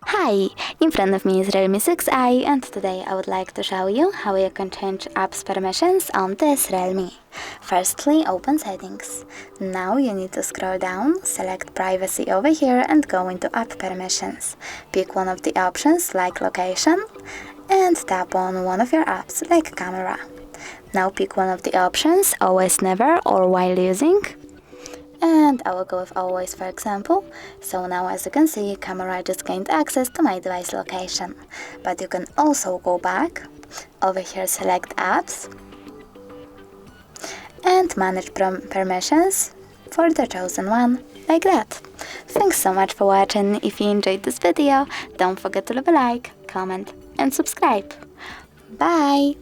Hi, in front of me is REALME 6i, and today I would like to show you how you can change apps permissions on this REALME. Firstly, open settings. Now you need to scroll down, select privacy over here and go into app permissions. Pick one of the options like location and tap on one of your apps like camera. Now pick one of the options, always, never or while using. And I will go with always, for example. So now, as you can see, camera just gained access to my device location. But you can also go back, over here select apps and manage permissions for the chosen one, like that. Thanks so much for watching. If you enjoyed this video, don't forget to leave a like, comment and subscribe. Bye!